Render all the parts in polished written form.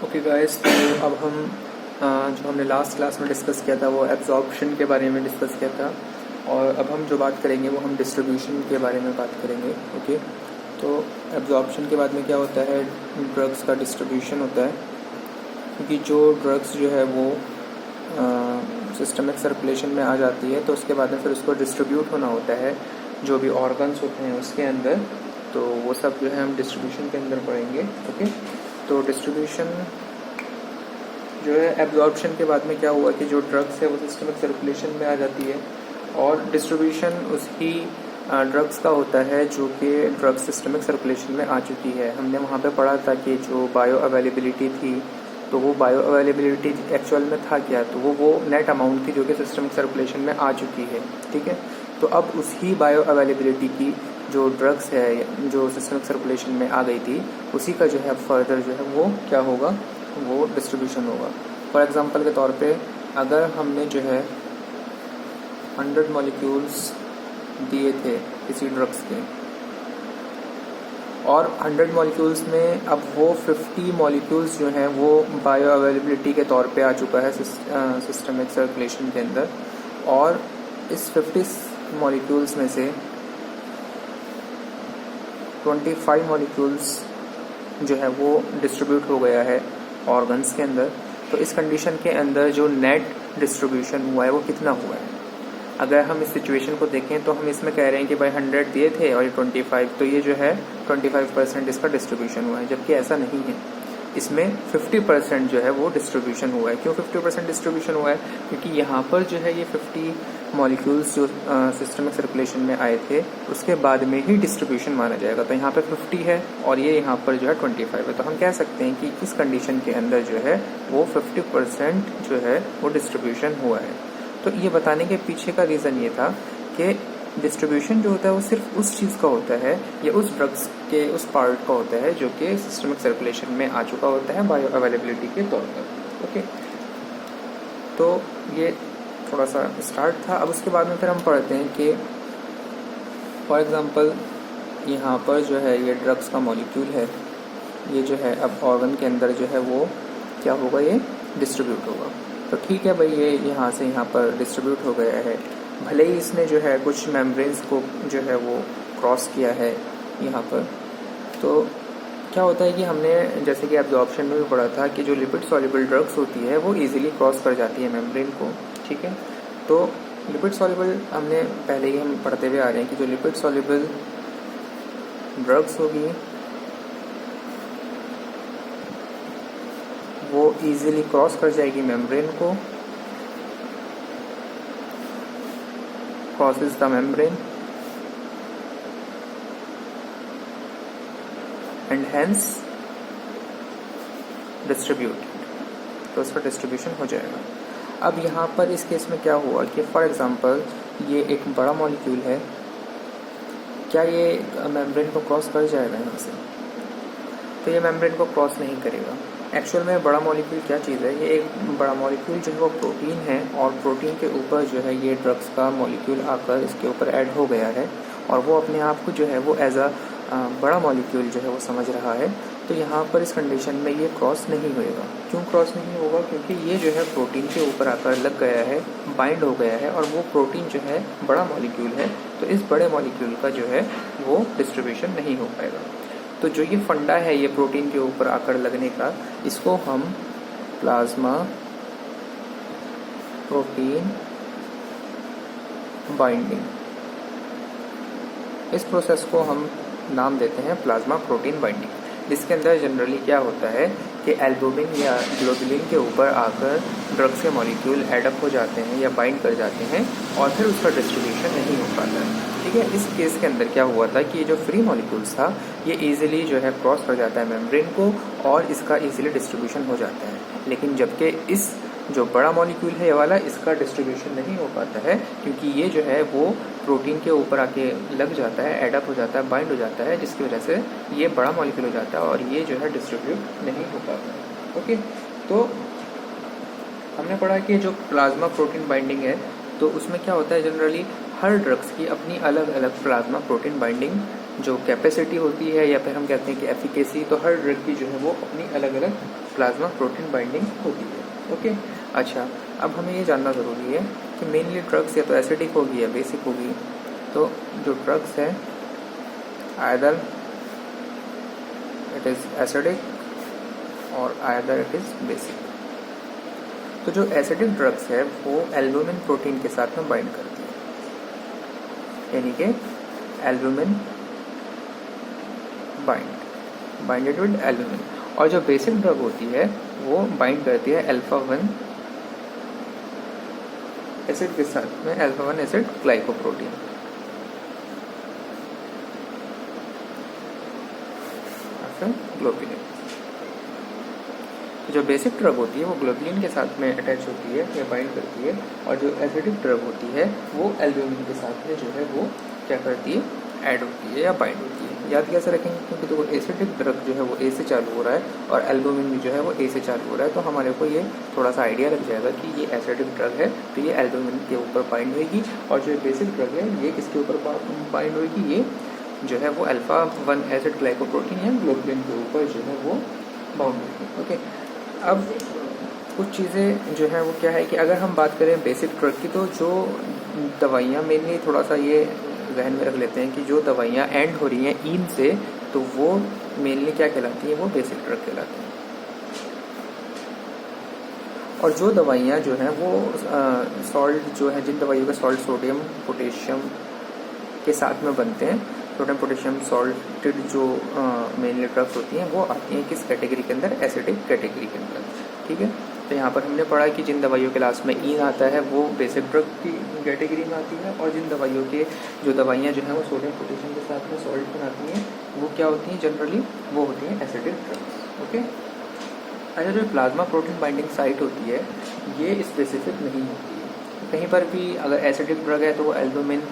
Okay guys, तो अब हम जो हमने लास्ट क्लास में डिस्कस किया था वो एब्जॉर्प्शन के बारे में डिस्कस किया था, और अब हम जो बात करेंगे वो हम डिस्ट्रीब्यूशन के बारे में बात करेंगे। ओके, तो एब्जॉर्प्शन के बाद में क्या होता है, ड्रग्स का डिस्ट्रीब्यूशन होता है, क्योंकि जो ड्रग्स जो है वो सिस्टमिक सर्कुलेशन में आ जाती है तो उसके बाद में फिर उसको डिस्ट्रीब्यूट होना होता है जो भी ऑर्गन्स होते हैं उसके अंदर, तो वो सब जो है हम डिस्ट्रीब्यूशन के अंदर पढ़ेंगे। ओके, तो डिस्ट्रीब्यूशन जो है एब्जॉर्प्शन के बाद में क्या हुआ कि जो ड्रग्स है वो सिस्टमिक सर्कुलेशन में आ जाती है, और डिस्ट्रीब्यूशन उसकी ड्रग्स का होता है जो कि ड्रग सिस्टमिक सर्कुलेशन में आ चुकी है। हमने वहाँ पे पढ़ा था कि जो बायो अवेलेबिलिटी थी, तो वो बायो अवेलेबिलिटी एक्चुअल में था क्या, तो वो नेट अमाउंट थी जो कि सिस्टमिक सर्कुलेशन में आ चुकी है। ठीक है, तो अब उसी बायो अवेलेबिलिटी की जो ड्रग्स है जो सिस्टमिक सर्कुलेशन में आ गई थी, उसी का जो है फर्दर जो है वो क्या होगा, वो डिस्ट्रीब्यूशन होगा। फॉर एग्जांपल के तौर पे अगर हमने जो है 100 मॉलिक्यूल्स दिए थे किसी ड्रग्स के, और 100 मॉलिक्यूल्स में अब वो 50 मॉलिक्यूल्स जो हैं वो बायो अवेलेबिलिटी के तौर पे आ चुका है सिस्टमिक सर्कुलेशन के अंदर, और इस 50 मॉलिक्यूल्स में से 25 मॉलिक्यूल्स जो है वो डिस्ट्रीब्यूट हो गया है ऑर्गन्स के अंदर। तो इस कंडीशन के अंदर जो नेट डिस्ट्रीब्यूशन हुआ है वो कितना हुआ है। अगर हम इस सिचुएशन को देखें तो हम इसमें कह रहे हैं कि भाई 100 दिए थे और ये 25, तो ये जो है 25% इसका डिस्ट्रीब्यूशन हुआ है, जबकि ऐसा नहीं है। इसमें 50% जो है वो डिस्ट्रीब्यूशन हुआ है। क्यों 50% डिस्ट्रीब्यूशन हुआ है, क्योंकि यहाँ पर जो है ये 50 मॉलिक्यूल्स जो सिस्टमिक सर्कुलेशन में आए थे उसके बाद में ही डिस्ट्रीब्यूशन माना जाएगा। तो यहाँ पर 50 है और ये यहाँ पर जो है 25 है, तो हम कह सकते हैं कि इस कंडीशन के अंदर जो है वो 50% जो है वो डिस्ट्रीब्यूशन हुआ है। तो ये बताने के पीछे का रीज़न ये था कि डिस्ट्रीब्यूशन जो होता है वो सिर्फ उस चीज़ का होता है या उस ड्रग्स के उस पार्ट का होता है जो कि सिस्टमिक सर्कुलेशन में आ चुका होता है बायो अवेलेबिलिटी के तौर पर। ओके, तो ये थोड़ा सा स्टार्ट था। अब उसके बाद में फिर हम पढ़ते हैं कि फॉर एग्जांपल यहाँ पर जो है ये ड्रग्स का मॉलिक्यूल है, ये जो है अब ऑर्गन के अंदर जो है वो क्या होगा, ये डिस्ट्रीब्यूट होगा। तो ठीक है भाई, ये यहाँ से यहाँ पर डिस्ट्रीब्यूट हो गया है, भले ही इसने जो है कुछ मेम्ब्रेन्स को जो है वो क्रॉस किया है यहाँ पर। तो क्या होता है कि हमने जैसे कि एब्जॉर्प्शन में भी पढ़ा था कि जो लिपिड सॉल्युबल ड्रग्स होती है वो इजीली क्रॉस कर जाती है मेम्ब्रेन को। ठीक है, तो लिपिड सॉल्युबल हमने पहले ही हम पढ़ते हुए आ रहे हैं कि जो लिपिड सॉल्युबल ड्रग्स होगी वो इजीली क्रॉस कर जाएगी मेम्ब्रेन को, crosses the membrane and hence distributed, तो उसका डिस्ट्रीब्यूशन हो जाएगा। अब यहाँ पर इस केस में क्या हुआ कि फॉर एग्जांपल ये एक बड़ा मॉलिक्यूल है, क्या ये मेम्ब्रेन को क्रॉस कर जाएगा यहाँ से, तो ये मेम्ब्रेन को क्रॉस नहीं करेगा। एक्चुअल में बड़ा मॉलिक्यूल क्या चीज़ है, ये एक बड़ा मॉलिक्यूल जो है वो प्रोटीन है, और प्रोटीन के ऊपर जो है ये ड्रग्स का मॉलिक्यूल आकर इसके ऊपर ऐड हो गया है, और वो अपने आप को जो है वो एज अ बड़ा मॉलिक्यूल जो है वो समझ रहा है। तो यहाँ पर इस कंडीशन में ये क्रॉस नहीं होएगा। क्यों क्रॉस नहीं होगा, क्योंकि ये जो है प्रोटीन के ऊपर आकर लग गया है, बाइंड हो गया है, और वो प्रोटीन जो है बड़ा मॉलिक्यूल है, तो इस बड़े मॉलिक्यूल का जो है वो डिस्ट्रीब्यूशन नहीं हो पाएगा। तो जो ये फंडा है ये प्रोटीन के ऊपर आकर लगने का, इसको हम प्लाज्मा प्रोटीन बाइंडिंग, इस प्रोसेस को हम नाम देते हैं प्लाज्मा प्रोटीन बाइंडिंग। जिसके अंदर जनरली क्या होता है कि एल्बुमिन या ग्लोबुलिन के ऊपर आकर ड्रग्स के मॉलिक्यूल एडअप हो जाते हैं या बाइंड कर जाते हैं, और फिर उसका डिस्ट्रीब्यूशन नहीं हो पाता है। ठीक है, इस केस के अंदर क्या हुआ था कि ये जो फ्री मॉलिक्यूल्स था ये इजीली जो है क्रॉस कर जाता है मेम्ब्रेन को, और इसका इजीली डिस्ट्रीब्यूशन हो जाता है। लेकिन जबकि इस जो बड़ा मॉलिक्यूल है ये वाला, इसका डिस्ट्रीब्यूशन नहीं हो पाता है, क्योंकि ये जो है वो प्रोटीन के ऊपर आके लग जाता है, एडअप हो जाता है, बाइंड हो जाता है, जिसकी वजह से ये बड़ा मॉलिक्यूल हो जाता है और ये जो है डिस्ट्रीब्यूट नहीं हो पाता है। ओके, तो हमने पढ़ा कि जो प्लाज्मा प्रोटीन बाइंडिंग है तो उसमें क्या होता है, जनरली हर ड्रग्स की अपनी अलग अलग प्लाज्मा प्रोटीन बाइंडिंग जो कैपेसिटी होती है या फिर हम कहते हैं कि एफिकेसी, तो हर ड्रग की जो है वो अपनी अलग अलग प्लाज्मा प्रोटीन बाइंडिंग होती है। ओके, अच्छा, अब हमें ये जानना ज़रूरी है कि मेनली ड्रग्स या तो एसिडिक होगी या बेसिक होगी। तो जो ड्रग्स है आइदर इट इज़ एसिडिक और आइदर इट इज़ बेसिक। तो जो एसिडिक ड्रग्स है वो एल्बुमिन प्रोटीन के साथ में बाइंड करती है, यानी कि एल्बुमिन बाइंडेड विद एल्बुमिन। और जो बेसिक ड्रग होती है वो बाइंड करती है अल्फा-1 एसिड के साथ में, अल्फा-1 एसिड ग्लाइकोप्रोटीन। ग्लोबुलिन। जो बेसिक ड्रग होती है वो ग्लोबुलिन के साथ में अटैच होती है या बाइंड करती है, और जो एसिडिक ड्रग होती है वो एल्बुमिन के साथ में जो है वो क्या करती है, ऐड होती है या बाइंड होती है। याद कैसे रखेंगे, क्योंकि देखो एसिडिक ड्रग जो है वो ए से चालू हो रहा है और एल्बुमिन जो है वो ए से चालू हो रहा है, तो हमारे को ये थोड़ा सा आइडिया लग जाएगा कि ये एसिडिक ड्रग है तो ये एल्बुमिन के ऊपर बाइंड होगी, और जो बेसिक ड्रग है ये किसके ऊपर बाइंड होगी, ये जो है वो अल्फा-1 एसिड ग्लाइकोप्रोटीन या ग्लोबुलिन के ऊपर जो है वो बाउंड होगी। ओके, अब कुछ चीज़ें जो है वो क्या है कि अगर हम बात करें बेसिक ड्रग की, तो जो दवाइयाँ मेनली थोड़ा सा ये जहन में रख लेते हैं कि जो दवाइयाँ एंड हो रही हैं इन से, तो वो मेनली क्या कहलाती हैं, वो बेसिक ड्रग कहलाती हैं। और जो दवाइयाँ जो हैं वो सॉल्ट जो है, जिन दवाइयों का सॉल्ट सोडियम पोटेशियम के साथ में बनते हैं, सोडियम पोटेशियम सॉल्टेड जो मेनली ड्रग्स होती हैं वो आती हैं किस कैटेगरी के अंदर, एसिडिक कैटेगरी के अंदर। ठीक है, तो यहाँ पर हमने पढ़ा कि जिन दवाइयों के लास्ट में ईन आता है वो बेसिक ड्रग की कैटेगरी में आती है, और जिन दवाइयों के जो दवाइयाँ जो हैं वो सोडियम पोटेशियम के साथ में सॉल्ट बनाती हैं वो क्या होती हैं, जनरली वो होती हैं एसिडिक ड्रग्स। ओके, अच्छा, जो प्लाज्मा प्रोटीन बाइंडिंग साइट होती है ये स्पेसिफिक नहीं होती है। कहीं पर भी अगर एसिडिक ड्रग है तो वो एल्बुमिन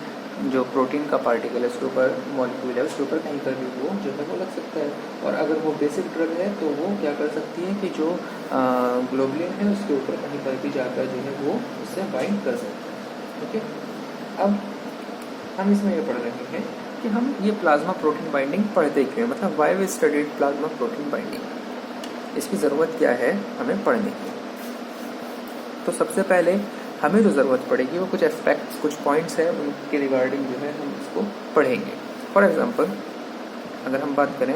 जो प्रोटीन का पार्टिकल है उसके ऊपर, मॉलिक्यूल है उसके ऊपर कहीं पर भी वो जो है वो लग सकता है, और अगर वो बेसिक ड्रग है तो वो क्या कर सकती है कि जो ग्लोबुलिन है उसके ऊपर कहीं पर भी जाकर जो है वो उससे बाइंड कर सकते हैं। ओके, अब हम इसमें ये पढ़ रहे हैं कि हम ये प्लाज्मा प्रोटीन बाइंडिंग पढ़ते क्यों हैं, मतलब why we studied plasma protein binding, इसकी ज़रूरत क्या है हमें पढ़ने की। तो सबसे पहले हमें जो ज़रूरत पड़ेगी वो कुछ एस्पेक्ट्स, कुछ पॉइंट्स हैं, उनके रिगार्डिंग जो है हम इसको पढ़ेंगे। फॉर एग्जांपल अगर हम बात करें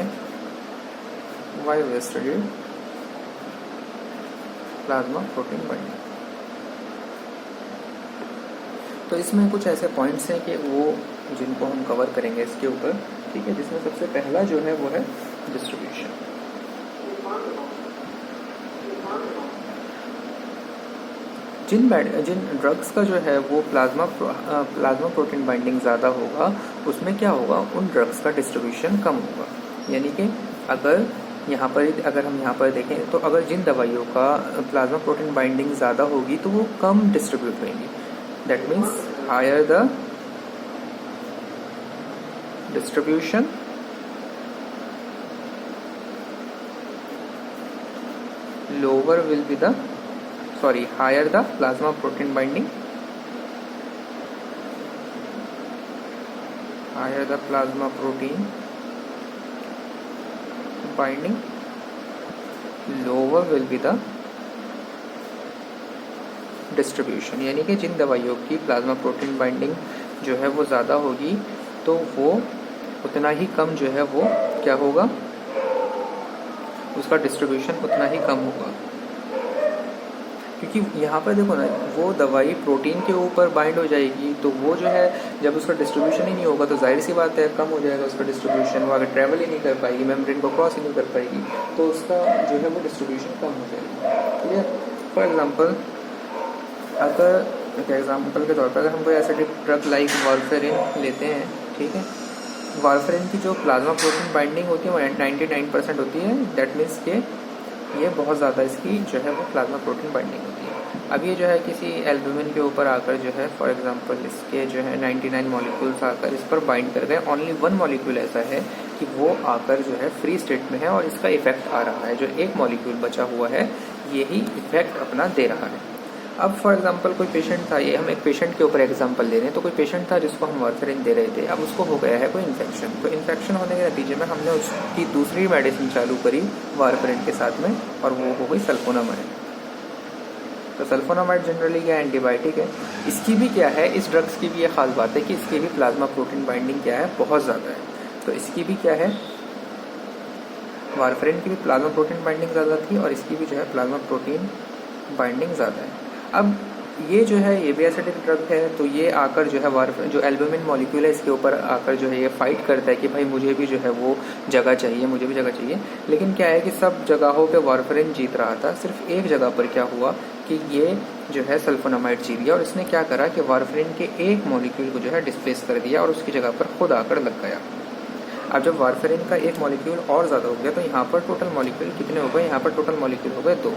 why we studied plasma protein binding, तो इसमें कुछ ऐसे पॉइंट्स हैं कि वो जिनको हम कवर करेंगे इसके ऊपर। ठीक है, जिसमें सबसे पहला जो है वो है डिस्ट्रीब्यूशन। जिन ड्रग्स का जो है वो प्लाज्मा प्रोटीन बाइंडिंग ज़्यादा होगा उसमें क्या होगा, उन ड्रग्स का डिस्ट्रीब्यूशन कम होगा। यानी कि अगर हम यहाँ पर देखें तो अगर जिन दवाइयों का प्लाज्मा प्रोटीन बाइंडिंग ज़्यादा होगी तो वो कम डिस्ट्रीब्यूट होंगी। That means higher the distribution, lower will be the higher the plasma protein binding, higher the plasma protein binding, lower will be the distribution। यानी कि जिन दवाइयों की प्लाज्मा प्रोटीन बाइंडिंग जो है वो ज़्यादा होगी तो वो उतना ही कम जो है वो क्या होगा, उसका डिस्ट्रीब्यूशन उतना ही कम होगा। क्योंकि यहाँ पर देखो ना, वो दवाई प्रोटीन के ऊपर बाइंड हो जाएगी तो वो जो है जब उसका डिस्ट्रीब्यूशन ही नहीं होगा तो जाहिर सी बात है कम हो जाएगा उसका डिस्ट्रीब्यूशन, वो अगर ट्रैवल ही नहीं कर पाएगी, मेम्ब्रेन को क्रॉस ही नहीं कर पाएगी, तो उसका जो है वो डिस्ट्रीब्यूशन कम हो जाएगा। क्लियर। फॉर एग्जाम्पल अगर एग्जाम्पल के तौर पर अगर हम कोई एसिडिक ड्रग लाइक वारफेरिन लेते हैं, ठीक है, वारफेरिन की जो प्लाज्मा प्रोटीन बाइंडिंग होती है वो 99% होती है। दैट मीन्स के ये बहुत ज़्यादा इसकी जो है वो प्लाज्मा प्रोटीन बाइंडिंग होती है। अब ये जो है किसी एल्बुमिन के ऊपर आकर जो है फॉर एग्जांपल इसके जो है 99 मॉलिक्यूल्स आकर इस पर बाइंड कर गए, ओनली 1 मॉलिक्यूल ऐसा है कि वो आकर जो है फ्री स्टेट में है और इसका इफेक्ट आ रहा है, जो एक मॉलिक्यूल बचा हुआ है यही इफेक्ट अपना दे रहा है। अब फॉर एग्जांपल कोई पेशेंट था, ये हम एक पेशेंट के ऊपर एग्जांपल ले रहे हैं, तो कोई पेशेंट था जिसको हम वारफेरिन दे रहे थे, अब उसको हो गया है कोई इन्फेक्शन, तो इन्फेक्शन होने के नतीजे में हमने उसकी दूसरी मेडिसिन चालू करी वारफेरिन के साथ में, और वो हो गई सल्फोनामाइड। तो सल्फोनामाइड जनरली क्या एंटीबायोटिक है, इसकी भी क्या है, इस ड्रग्स की भी ये खास बात है कि इसकी भी प्लाज्मा प्रोटीन बाइंडिंग क्या है, बहुत ज़्यादा है। तो इसकी भी क्या है, वारफेरिन की भी प्लाज्मा प्रोटीन बाइंडिंग ज़्यादा थी और इसकी भी जो है प्लाज्मा प्रोटीन बाइंडिंग ज़्यादा है। अब ये जो है ये भी एसिडिक ड्रग है, तो ये आकर जो है वारफेरिन जो एल्बुमिन मॉलिक्यूल है इसके ऊपर आकर जो है ये फाइट करता है कि भाई मुझे भी जो है वो जगह चाहिए, मुझे भी जगह चाहिए। लेकिन क्या है कि सब जगहों पे वारफेरिन जीत रहा था, सिर्फ एक जगह पर क्या हुआ कि ये जो है सल्फोनामाइड जीत गया, और इसने क्या करा कि वारफेरिन के एक मॉलिक्यूल को जो है डिस्प्लेस कर दिया और उसकी जगह पर खुद आकर लग गया। अब जब वारफेरिन का एक मॉलिक्यूल और ज़्यादा हो गया तो यहाँ पर टोटल मॉलिक्यूल कितने हो गए, यहाँ पर टोटल मॉलिक्यूल हो गए 2।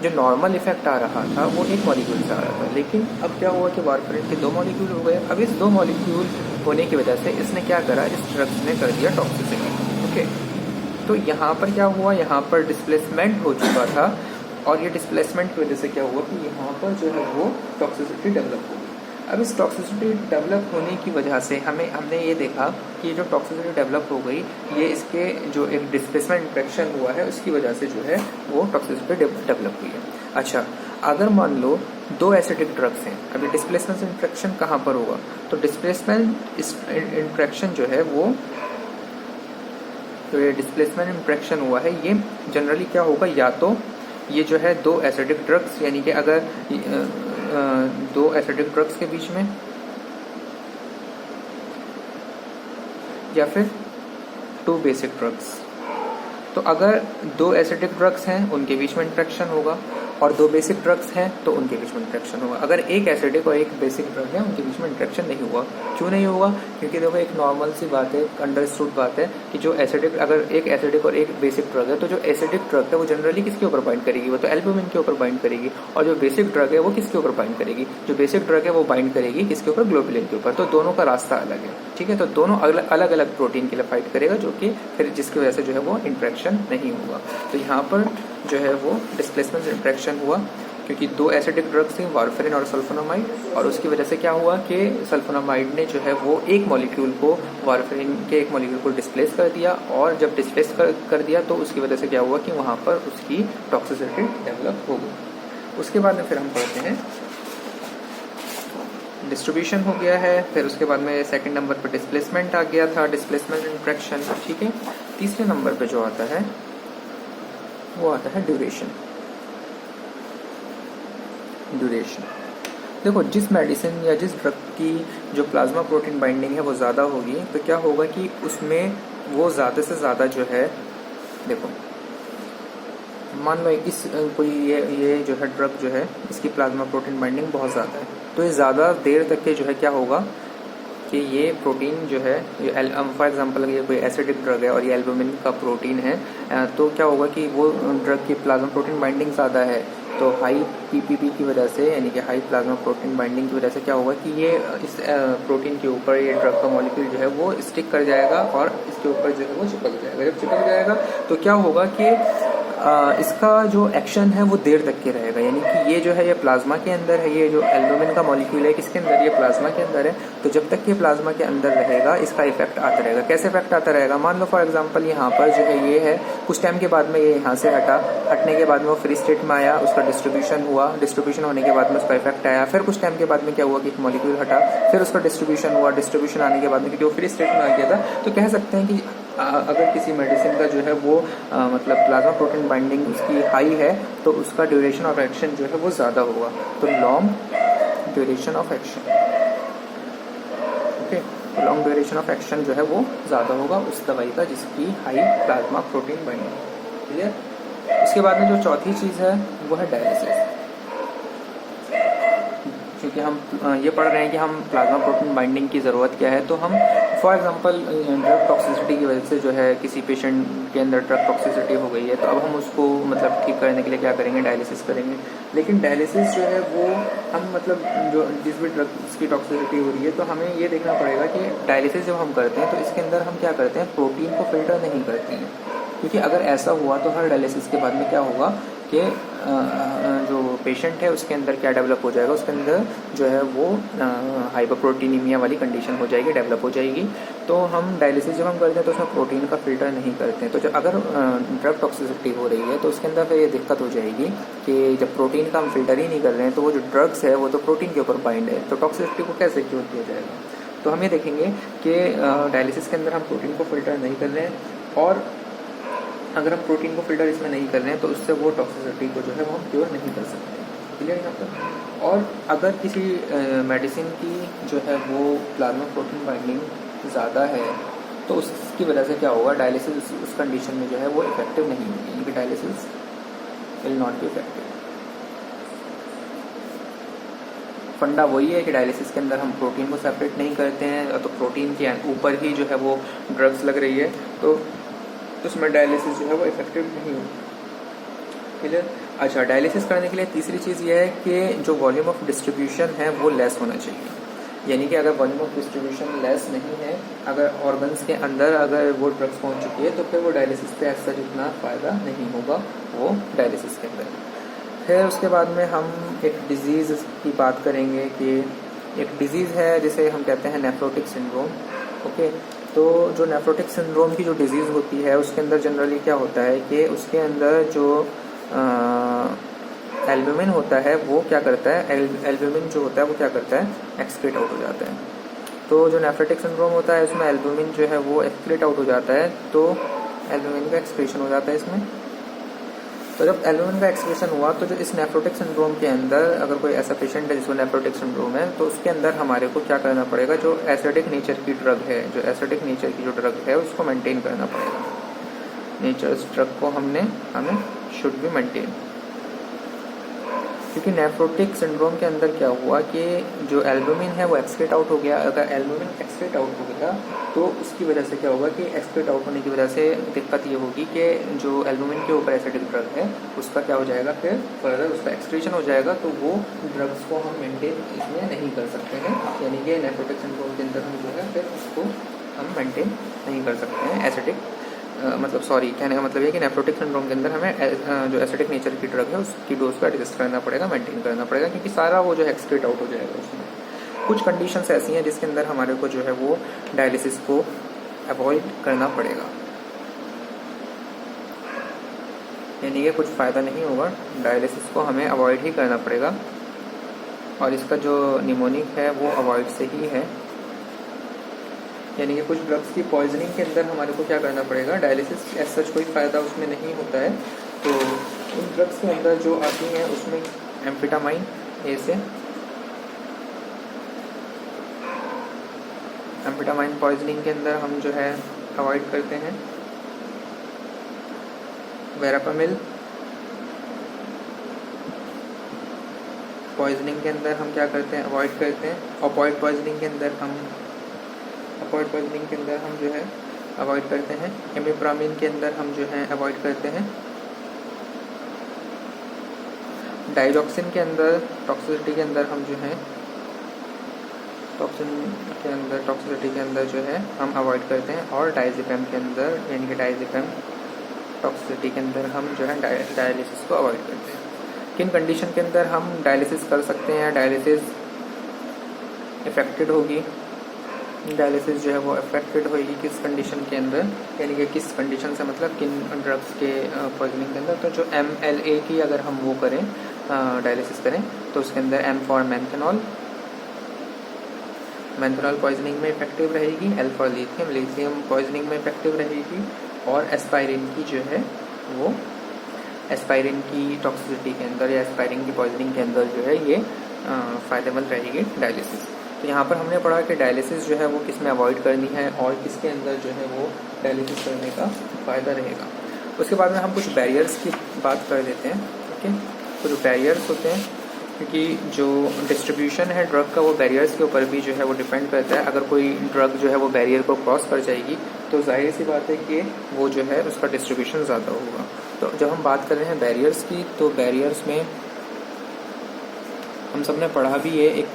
जो नॉर्मल इफेक्ट आ रहा था वो एक मॉलिक्यूल से आ रहा था, लेकिन अब क्या हुआ कि वारफेरिन के 2 मॉलिक्यूल हो गए। अब इस 2 मॉलिक्यूल होने की वजह से इसने क्या करा, इस ड्रग्स ने कर दिया टॉक्सिसिटी। ओके, तो यहाँ पर क्या हुआ, यहाँ पर डिस्प्लेसमेंट हो चुका था, और ये डिस्प्लेसमेंट की वजह से क्या हुआ कि यहाँ पर जो है वो टॉक्सिसिटी डेवलप हो गई। अब इस टॉक्सिसिटी डेवलप होने की वजह से हमने ये देखा कि जो टॉक्सिसिटी डेवलप हो गई, ये इसके जो एक डिस्प्लेसमेंट इंट्रैक्शन हुआ है उसकी वजह से जो है वो टॉक्सिसिटी डेवलप हुई है। अच्छा, अगर मान लो 2 एसिडिक ड्रग्स हैं, अभी डिस्प्लेसमेंट इंट्रैक्शन कहाँ पर होगा, तो डिस्प्लेसमेंट इंट्रैक्शन जो है वो, तो ये डिस्प्लेसमेंट इंट्रैक्शन हुआ है, ये जनरली क्या होगा, या तो ये जो है 2 एसिडिक ड्रग्स, यानी कि अगर 2 एसिडिक ड्रग्स के बीच में, या फिर 2 बेसिक ड्रग्स। तो अगर 2 एसिडिक ड्रग्स हैं उनके बीच में इंट्रैक्शन होगा, और 2 बेसिक ड्रग्स हैं तो उनके बीच में इंट्रैक्शन होगा। अगर एक एसिडिक और एक बेसिक ड्रग है उनके बीच में इंट्रैक्शन नहीं हुआ, क्यों नहीं होगा, क्योंकि देखो एक नॉर्मल सी बात है, अंडरस्टूड बात है कि जो एसिडिक, अगर एक एसिडिक और एक बेसिक ड्रग है तो जो एसिडिक ड्रग है वो जनरली किसके ऊपर बाइंड करेगी, वो तो एल्बुमिन के ऊपर बाइंड करेगी, और जो बेसिक ड्रग है वो किसके ऊपर बाइंड करेगी, जो बेसिक ड्रग है वो बाइंड करेगी किसके ऊपर, ग्लोबुलिन के ऊपर। तो दोनों का रास्ता अलग है, ठीक है, तो दोनों अलग अलग प्रोटीन के लिए फाइट करेगा, जो कि फिर जिसकी वजह से जो है वो इंट्रैक्शन नहीं होगा। तो यहाँ पर जो है वो डिस्प्लेसमेंट इंट्रैक्शन हुआ, क्योंकि 2 एसिडिक ड्रग्स थे, वारफेरिन और सल्फोनामाइड, और उसकी वजह से क्या हुआ कि सल्फोनामाइड ने जो है वो एक मॉलिक्यूल को, वारफेरिन के एक मॉलिक्यूल को डिस्प्लेस कर दिया, और जब डिस्प्लेस कर दिया तो उसकी वजह से क्या हुआ कि वहाँ पर उसकी टॉक्सिसिटी डेवलप हो गई। उसके बाद में फिर हम पढ़ते हैं डिस्ट्रीब्यूशन हो गया है, फिर उसके बाद में सेकंड नंबर पर डिस्प्लेसमेंट आ गया था, डिस्प्लेसमेंट इंट्रैक्शन, ठीक है। तीसरे नंबर पे जो आता है वो आता है ड्यूरेशन। देखो, जिस मेडिसिन या जिस ड्रग की जो प्लाज्मा प्रोटीन बाइंडिंग है वो ज़्यादा होगी, तो क्या होगा कि उसमें वो ज़्यादा से ज़्यादा जो है, देखो मान लो इस कोई ये जो है ड्रग जो है इसकी प्लाज्मा प्रोटीन बाइंडिंग बहुत ज़्यादा है, तो ये ज़्यादा देर तक के जो है क्या होगा कि ये प्रोटीन जो है, फॉर एग्जांपल अगर ये कोई एसिडिक ड्रग है और ये एल्बुमिन का प्रोटीन है, तो क्या होगा कि वो ड्रग की प्लाज्मा प्रोटीन बाइंडिंग ज़्यादा है, तो हाई पीपीबी की वजह से, यानी कि हाई प्लाज्मा प्रोटीन बाइंडिंग की वजह से क्या होगा कि ये इस प्रोटीन के ऊपर ये ड्रग का मॉलिक्यूल जो है वो स्टिक कर जाएगा और इसके ऊपर जो है वो चिपक जाएगा। जब चिपक जाएगा तो क्या होगा कि इसका जो एक्शन है वो देर तक के रहेगा, यानी कि ये जो है ये प्लाज्मा के अंदर है, ये जो एल्बुमिन का मॉलिक्यूल है किसके अंदर, ये प्लाज्मा के अंदर है, तो जब तक ये प्लाज्मा के अंदर रहेगा इसका इफेक्ट आता रहेगा। कैसे इफेक्ट आता रहेगा, मान लो फॉर एग्जांपल यहाँ पर जो है ये है, कुछ टाइम के बाद में ये यहाँ से हटने के बाद में वो फ्री स्टेट में आया, उसका डिस्ट्रीब्यूशन हुआ, डिस्ट्रीब्यूशन होने के बाद में उसका इफेक्ट आया, फिर कुछ टाइम के बाद में क्या हुआ कि एक मॉलिक्यूल हटा, फिर उसका डिस्ट्रीब्यूशन हुआ, डिस्ट्रीब्यूशन आने के बाद में क्योंकि वो फ्री स्टेट में आ गया था, तो कह सकते हैं कि अगर किसी मेडिसिन का जो है वो मतलब प्लाज्मा प्रोटीन बाइंडिंग उसकी हाई है तो उसका ड्यूरेशन ऑफ एक्शन जो है वो ज़्यादा होगा, तो long duration of action, okay, long duration of action जो है वो ज़्यादा होगा उस दवाई का जिसकी high plasma protein binding, clear. उसके बाद में जो चौथी चीज़ है वो है डायलिसिस, क्योंकि हम ये पढ़ रहे हैं कि हम प्लाज्मा प्रोटीन बाइंडिंग की ज़रूरत क्या है, तो हम फॉर एग्जांपल ड्रग टॉक्सिसिटी की वजह से जो है किसी पेशेंट के अंदर ड्रग टॉक्सिसिटी हो गई है, तो अब हम उसको मतलब ठीक करने के लिए क्या करेंगे, डायलिसिस करेंगे। लेकिन डायलिसिस जो है वो हम मतलब जो जिस भी ड्रग की टॉक्सिसिटी हो रही है तो हमें ये देखना पड़ेगा कि डायलिसिस जब हम करते हैं तो इसके अंदर हम क्या करते हैं, प्रोटीन को फिल्टर नहीं करते हैं, क्योंकि अगर ऐसा हुआ तो हर डायलिसिस के बाद में क्या होगा कि जो पेशेंट है उसके अंदर क्या डेवलप हो जाएगा, उसके अंदर जो है वो हाइपरप्रोटीनीमिया वाली कंडीशन हो जाएगी, डेवलप हो जाएगी। तो हम डायलिसिस जब हम करते हैं तो उसमें प्रोटीन का फिल्टर नहीं करते हैं। तो जब अगर ड्रग टॉक्सिसिटी हो रही है तो उसके अंदर फिर ये दिक्कत हो जाएगी कि जब प्रोटीन का हम फिल्टर ही नहीं कर रहे हैं तो वो जो ड्रग्स है वो तो प्रोटीन के ऊपर बाइंड है, तो टॉक्सिसिटी को कैसे क्योर किया जाएगा। तो हम ये देखेंगे कि डायलिसिस के अंदर हम प्रोटीन को फिल्टर नहीं कर रहे हैं, और अगर हम प्रोटीन को फिल्टर इसमें नहीं कर रहे हैं तो उससे वो टॉक्सिसिटी को जो है वो हम क्योर नहीं कर सकते। क्लियर यहाँ पर। और अगर किसी मेडिसिन की जो है वो प्लाज्मा प्रोटीन बाइंडिंग ज़्यादा है तो उसकी वजह से क्या होगा, डायलिसिस उस कंडीशन में जो है वो इफेक्टिव नहीं होगी, यानी कि dialysis will not be effective. फंडा वही है कि डायलिसिस के अंदर हम प्रोटीन को सेपरेट नहीं करते हैं, तो प्रोटीन के ऊपर ही जो है वो ड्रग्स लग रही है, तो उसमें डायलिसिस जो है वो इफेक्टिव नहीं होगी। क्लियर। अच्छा, डायलिसिस करने के लिए तीसरी चीज़ ये है कि जो वॉल्यूम ऑफ डिस्ट्रीब्यूशन है वो लेस होना चाहिए, यानी कि अगर वॉल्यूम ऑफ डिस्ट्रीब्यूशन लेस नहीं है, अगर ऑर्गन्स के अंदर अगर वो ड्रग्स पहुंच चुकी है तो फिर वो डायलिसिस पे ऐसा जितना फ़ायदा नहीं होगा वो डायलिसिस के अंदर। फिर उसके बाद में हम एक डिज़ीज़ की बात करेंगे कि एक डिज़ीज़ है जिसे हम कहते हैं नेफ्रोटिक सिंड्रोम। ओके, तो जो नेफ्रोटिक सिंड्रोम की जो डिज़ीज़ होती है उसके अंदर जनरली क्या होता है कि उसके अंदर जो एल्ब्यूमिन होता है वो क्या करता है, एल्ब्यूमिन जो होता है वो क्या करता है, एक्सक्रीट आउट हो जाता है। तो जो नेफ्रोटिक सिंड्रोम होता है उसमें एल्ब्यूमिन जो है वो एक्सक्रीट आउट हो जाता है, तो एल्ब्यूमिन का एक्सक्रीशन हो जाता है इसमें। तो जब एल्ब्यूमिन का एक्सक्रीशन हुआ तो जो इस नेफ्रोटिक सिंड्रोम के अंदर अगर कोई ऐसा पेशेंट है जिसको नेफ्रोटिक सिंड्रोम है तो उसके अंदर हमारे को क्या करना पड़ेगा, जो एसिडिक नेचर की ड्रग है, जो एसिडिक नेचर की जो ड्रग है उसको मेंटेन करना पड़ेगा। नेचर्स ड्रग को हमें शुड बी मेंटेन, क्योंकि नेफ्रोटिक सिंड्रोम के अंदर क्या हुआ कि जो एल्ब्यूमिन है वो एक्सक्रीट आउट हो गया। अगर एल्ब्यूमिन एक्सक्रीट आउट हो गया तो उसकी वजह से क्या होगा कि एक्सक्रीट आउट होने की वजह से दिक्कत ये होगी कि जो एल्ब्यूमिन के ऊपर एसिडिक ड्रग है उसका क्या हो जाएगा, फिर फर्दर उसका एक्सक्रीशन हो जाएगा, तो वो ड्रग्स को हम मेंटेन इसमें नहीं कर सकते हैं, यानी कि नेफ्रोटिक सिंड्रोम के अंदर हम जो है फिर उसको हम मेंटेन नहीं कर सकते हैं एसिडिक मतलब सॉरी कहने का मतलब ये कि नेफ्रोटिक सिंड्रोम के अंदर हमें जो एसिडिक नेचर की ड्रग है उसकी डोज को एडजस्ट करना पड़ेगा, मेंटेन करना पड़ेगा, क्योंकि सारा वो जो है एक्सक्रीट आउट हो जाएगा उसमें। कुछ कंडीशंस ऐसी हैं जिसके अंदर हमारे को जो है वो डायलिसिस को अवॉइड करना पड़ेगा, यानी कि कुछ फ़ायदा नहीं होगा, डायलिसिस को हमें अवॉइड ही करना पड़ेगा, और इसका जो निमोनिक है वो अवॉइड से ही है, यानी कि कुछ ड्रग्स की पॉइजनिंग के अंदर हमारे को क्या करना पड़ेगा, डायलिसिस एज सच कोई फ़ायदा उसमें नहीं होता है। तो उन ड्रग्स के अंदर जो आती हैं उसमें एम्फेटामाइन से एम्फेटामाइन पॉइजनिंग के अंदर हम जो है अवॉइड करते हैं, वेरापामिल पॉइजनिंग के अंदर हम क्या करते हैं, अवॉइड करते हैं। ऑपोइड पॉइजनिंग के अंदर हम जो है अवॉइड करते हैं। इमिप्रामिन के अंदर हम जो है अवॉइड करते हैं। डाइजॉक्सिन के अंदर टॉक्सिसिटी के अंदर हम जो है टॉक्सिसिटी के अंदर जो है हम अवॉइड करते हैं, और डायज़ेपम के अंदर यानी कि डायज़ेपम टॉक्सिसिटी के अंदर हम जो है डायलिसिस को अवॉइड करते हैं। किन कंडीशन के अंदर हम डायलिसिस कर सकते हैं, डायलिसिस इफेक्टेड होगी, डायलिसिस जो है वो अफेक्टेड होगी किस कंडीशन के अंदर, यानी कि किस कंडीशन से मतलब किन ड्रग्स के पॉइजनिंग के अंदर। तो जो MLA की अगर हम वो करें डायलिसिस करें तो उसके अंदर M फॉर मैंथनॉल पॉइजनिंग में इफेक्टिव रहेगी, L फॉर लिथियम पॉइजनिंग में इफेक्टिव रहेगी, और एस्पायरिन की जो है वो एस्पायरिन की टॉक्सिसिटी के अंदर या एस्पायरिन की पॉइजनिंग के अंदर जो है ये फ़ायदेमंद रहेगी डायलिसिस। तो यहाँ पर हमने पढ़ा कि डायलिसिस जो है वो किस में अवॉइड करनी है और किसके अंदर जो है वो डायलिसिस करने का फ़ायदा रहेगा। उसके बाद में हम कुछ बैरियर्स की बात कर लेते हैं। ओके, कुछ बैरियर्स होते हैं, क्योंकि जो डिस्ट्रीब्यूशन है ड्रग का वो बैरियर्स के ऊपर भी जो है वो डिपेंड करता है। अगर कोई ड्रग जो है वो बैरियर को क्रॉस कर जाएगी तो जाहिर सी बात है कि वो जो है उसका डिस्ट्रीब्यूशन ज़्यादा होगा। तो जब हम बात कर रहे हैं बैरियर्स की, तो बैरियर्स में हम सब ने पढ़ा भी है, एक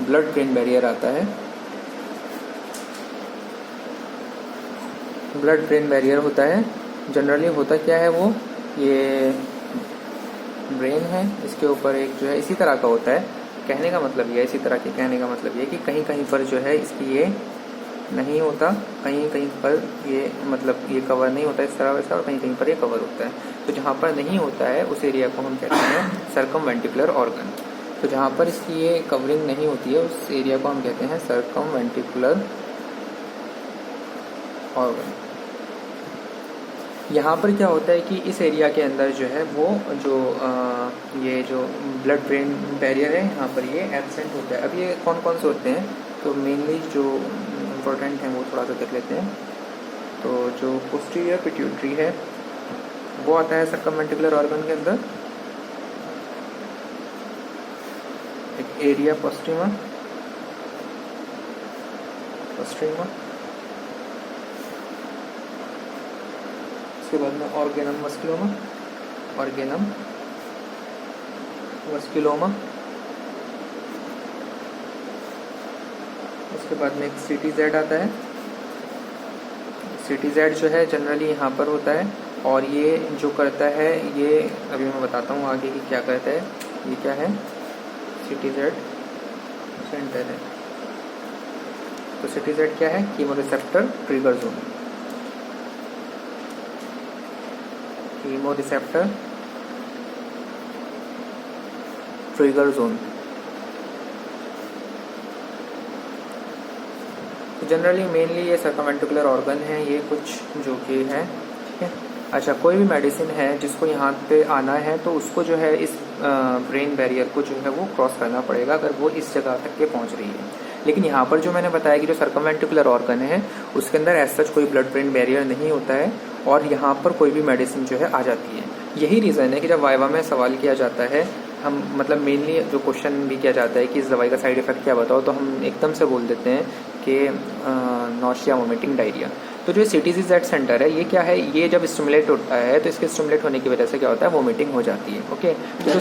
ब्लड ब्रेन बैरियर आता है। ब्लड ब्रेन बैरियर होता है, जनरली होता क्या है वो, ये ब्रेन है, इसके ऊपर एक जो है इसी तरह का होता है। कहने का मतलब ये, इसी तरह के कहने का मतलब ये कि कहीं कहीं पर जो है इसकी ये नहीं होता, कहीं कहीं पर ये मतलब ये कवर नहीं होता इस तरह वैसा, और कहीं कहीं पर ये कवर होता है। तो जहाँ पर नहीं होता है उस एरिया को हम कहते हैं सर्कमवेंटिकुलर ऑर्गन। तो जहाँ पर इसकी ये कवरिंग नहीं होती है उस एरिया को हम कहते हैं सर्कमवेंटिकुलर ऑर्गन। यहाँ पर क्या होता है कि इस एरिया के अंदर जो है वो जो ये जो ब्लड ब्रेन बैरियर है यहाँ पर ये एब्सेंट होता है। अब ये कौन कौन से होते हैं, तो मेनली जो इम्पोर्टेंट हैं वो थोड़ा सा देख लेते हैं। तो जो पोस्टीरियर पिट्यूटरी है वो आता है सर्कमवेंटिकुलर ऑर्गन के अंदर, एक एरिया पोस्ट्रीमा, उसके बाद में ऑर्गेनम वस्कुलोमा, उसके बाद में एक CTZ आता है। CTZ जो है जनरली यहाँ पर होता है, और ये जो करता है ये अभी मैं बताता हूँ आगे कि क्या करता है। ये क्या है, CTZ सेंटर है। तो CTZ क्या है, chemoreceptor trigger zone, chemoreceptor trigger zone. Generally mainly ये सर्कमवेंटिकुलर ऑर्गन है, ये कुछ जो कि है, ठीक है। अच्छा, कोई भी मेडिसिन है जिसको यहाँ पे आना है तो उसको जो है इस ब्रेन बैरियर को जो है वो क्रॉस करना पड़ेगा अगर वो इस जगह तक के पहुँच रही है। लेकिन यहाँ पर जो मैंने बताया कि जो सर्कमवेंटिकुलर ऑर्गन है उसके अंदर एज सच कोई ब्लड ब्रेन बैरियर नहीं होता है, और यहाँ पर कोई भी मेडिसिन जो है आ जाती है। यही रीज़न है कि जब वाइवा में सवाल किया जाता है, हम मतलब मेनली जो क्वेश्चन भी किया जाता है कि इस दवाई का साइड इफेक्ट क्या बताओ, तो हम एकदम से बोल देते हैं कि नॉशिया, वोमिटिंग, डायरिया। तो जो CTZ सेंटर है ये क्या है, ये जब स्टिमुलेट होता है तो इसके स्टिमुलेट होने की वजह से क्या होता है, वोमिटिंग हो जाती है। ओके, तो जो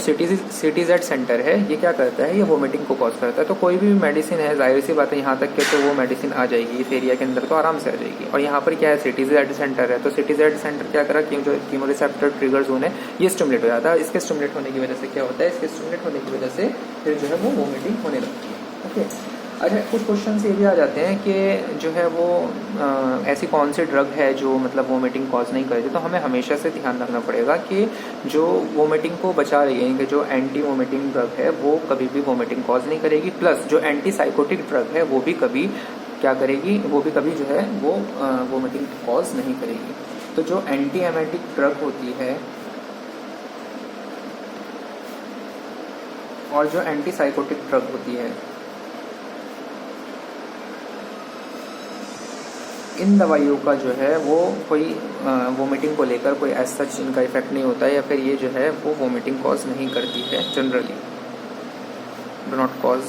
CTZ सेंटर है ये क्या करता है, ये वोमिटिंग को कॉज करता है। तो कोई भी मेडिसिन है, जाहिर सी बात है यहाँ तक के तो वो मेडिसिन आ जाएगी इस एरिया के अंदर, तो आराम से आ जाएगी। और यहाँ पर क्या है, CTZ सेंटर है, तो CTZ सेंटर क्या करा कि जो कीमोरिसेप्टर ट्रिगर जोन है ये स्टिमुलेट हो जाता है। इसके स्टिमुलेट होने की वजह से क्या होता है, इसके स्टिमुलेट होने की वजह से फिर जो है वो वोमिटिंग होने लगती है। ओके, अच्छा, कुछ क्वेश्चन ये भी आ जाते हैं कि जो है वो ऐसी कौन सी ड्रग है जो मतलब वोमिटिंग कॉज नहीं करती। तो हमें हमेशा से ध्यान रखना पड़ेगा कि जो वोमिटिंग को बचा रही है, कि जो एंटी वोमिटिंग ड्रग है वो कभी भी वोमिटिंग कॉज नहीं करेगी, प्लस जो एंटी साइकोटिक ड्रग है वो भी कभी क्या करेगी, वो भी कभी जो है वो वोमिटिंग कॉज नहीं करेगी। तो जो एंटी एमेटिक ड्रग होती है और जो एंटी साइकोटिक ड्रग होती है, इन दवाइयों का जो है वो कोई वोमिटिंग को लेकर कोई एज सच इनका इफेक्ट नहीं होता है, या फिर ये जो है वो वोमिटिंग कॉज नहीं करती है, जनरली डू नॉट कॉज